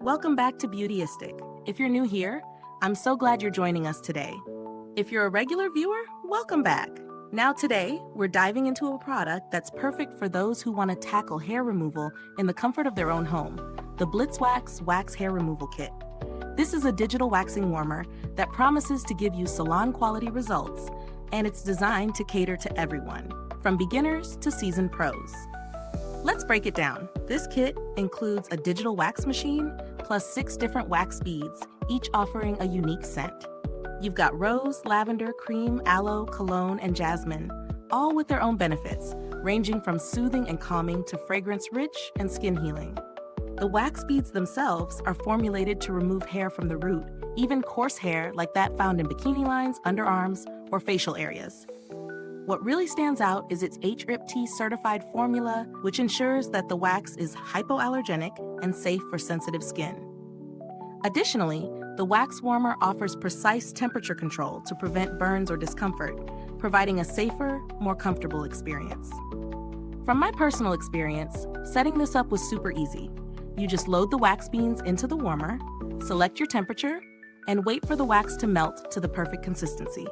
Welcome back to Beautyistic. If you're new here, I'm so glad you're joining us today. If you're a regular viewer, welcome back. Now today, we're diving into a product that's perfect for those who want to tackle hair removal in the comfort of their own home, the BLITZWAX Wax Hair Removal Kit. This is a digital waxing warmer that promises to give you salon-quality results, and it's designed to cater to everyone, from beginners to seasoned pros. Let's break it down. This kit includes a digital wax machine plus 6 different wax beads, each offering a unique scent. You've got rose, lavender, cream, aloe, cologne, and jasmine, all with their own benefits, ranging from soothing and calming to fragrance-rich and skin healing. The wax beads themselves are formulated to remove hair from the root, even coarse hair like that found in bikini lines, underarms, or facial areas. What really stands out is its HRIPT certified formula, which ensures that the wax is hypoallergenic and safe for sensitive skin. Additionally, the wax warmer offers precise temperature control to prevent burns or discomfort, providing a safer, more comfortable experience. From my personal experience, setting this up was super easy. You just load the wax beans into the warmer, select your temperature, and wait for the wax to melt to the perfect consistency.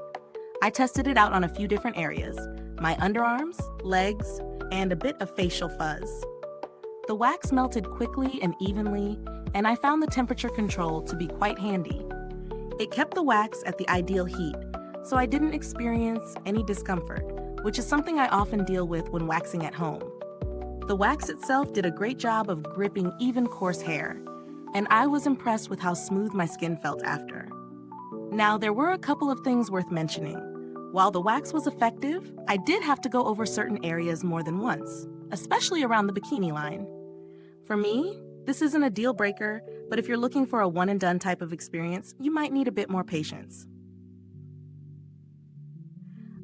I tested it out on a few different areas, my underarms, legs, and a bit of facial fuzz. The wax melted quickly and evenly, and I found the temperature control to be quite handy. It kept the wax at the ideal heat, so I didn't experience any discomfort, which is something I often deal with when waxing at home. The wax itself did a great job of gripping even coarse hair, and I was impressed with how smooth my skin felt after. Now, there were a couple of things worth mentioning. While the wax was effective, I did have to go over certain areas more than once, especially around the bikini line. For me, this isn't a deal breaker, but if you're looking for a one-and-done type of experience, you might need a bit more patience.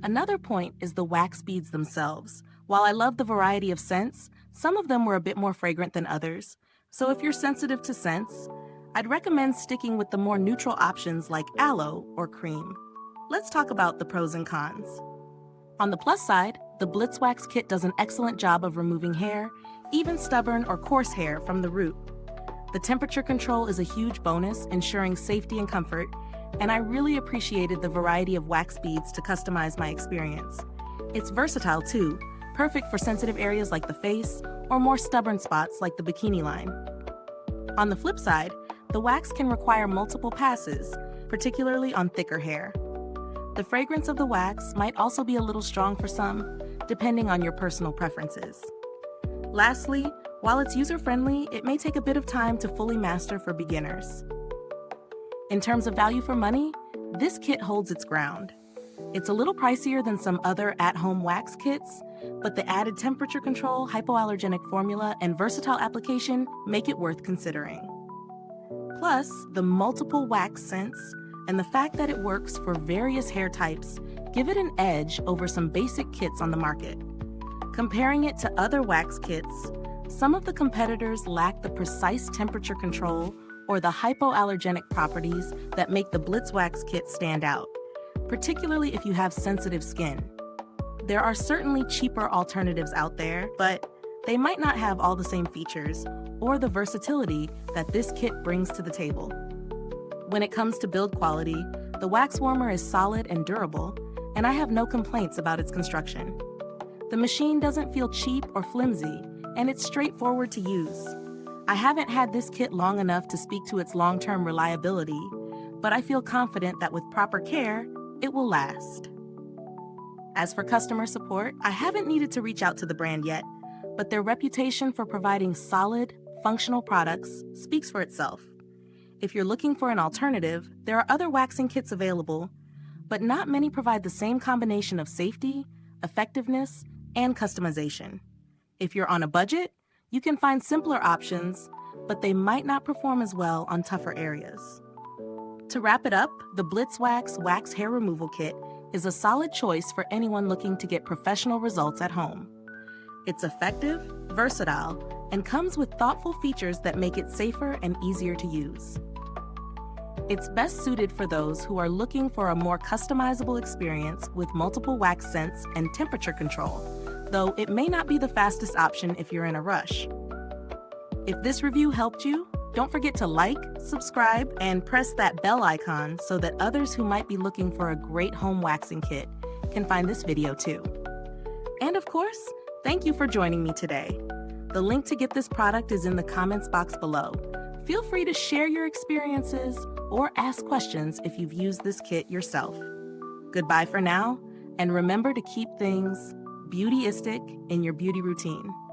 Another point is the wax beads themselves. While I love the variety of scents, some of them were a bit more fragrant than others, so if you're sensitive to scents, I'd recommend sticking with the more neutral options like aloe or cream. Let's talk about the pros and cons. On the plus side, the Blitz Wax kit does an excellent job of removing hair, even stubborn or coarse hair, from the root. The temperature control is a huge bonus, ensuring safety and comfort, and I really appreciated the variety of wax beads to customize my experience. It's versatile too, perfect for sensitive areas like the face or more stubborn spots like the bikini line. On the flip side, the wax can require multiple passes, particularly on thicker hair. The fragrance of the wax might also be a little strong for some, depending on your personal preferences. Lastly, while it's user-friendly, it may take a bit of time to fully master for beginners. In terms of value for money, this kit holds its ground. It's a little pricier than some other at-home wax kits, but the added temperature control, hypoallergenic formula, and versatile application make it worth considering. Plus, the multiple wax scents and the fact that it works for various hair types give it an edge over some basic kits on the market. Comparing it to other wax kits, some of the competitors lack the precise temperature control or the hypoallergenic properties that make the Blitz Wax kit stand out, particularly if you have sensitive skin. There are certainly cheaper alternatives out there, but they might not have all the same features or the versatility that this kit brings to the table. When it comes to build quality, the wax warmer is solid and durable, and I have no complaints about its construction. The machine doesn't feel cheap or flimsy, and it's straightforward to use. I haven't had this kit long enough to speak to its long-term reliability, but I feel confident that with proper care, it will last. As for customer support, I haven't needed to reach out to the brand yet, but their reputation for providing solid, functional products speaks for itself. If you're looking for an alternative, there are other waxing kits available, but not many provide the same combination of safety, effectiveness, and customization. If you're on a budget, you can find simpler options, but they might not perform as well on tougher areas. To wrap it up, the Blitz Wax Wax Hair Removal Kit is a solid choice for anyone looking to get professional results at home. It's effective, versatile, and comes with thoughtful features that make it safer and easier to use. It's best suited for those who are looking for a more customizable experience with multiple wax scents and temperature control, though it may not be the fastest option if you're in a rush. If this review helped you, Don't forget to like, subscribe, and press that bell icon so that others who might be looking for a great home waxing kit can find this video too. And of course, thank you for joining me today. The link to get this product is in the comments box below. Feel free to share your experiences or ask questions if you've used this kit yourself. Goodbye for now, and remember to keep things beautyistic in your beauty routine.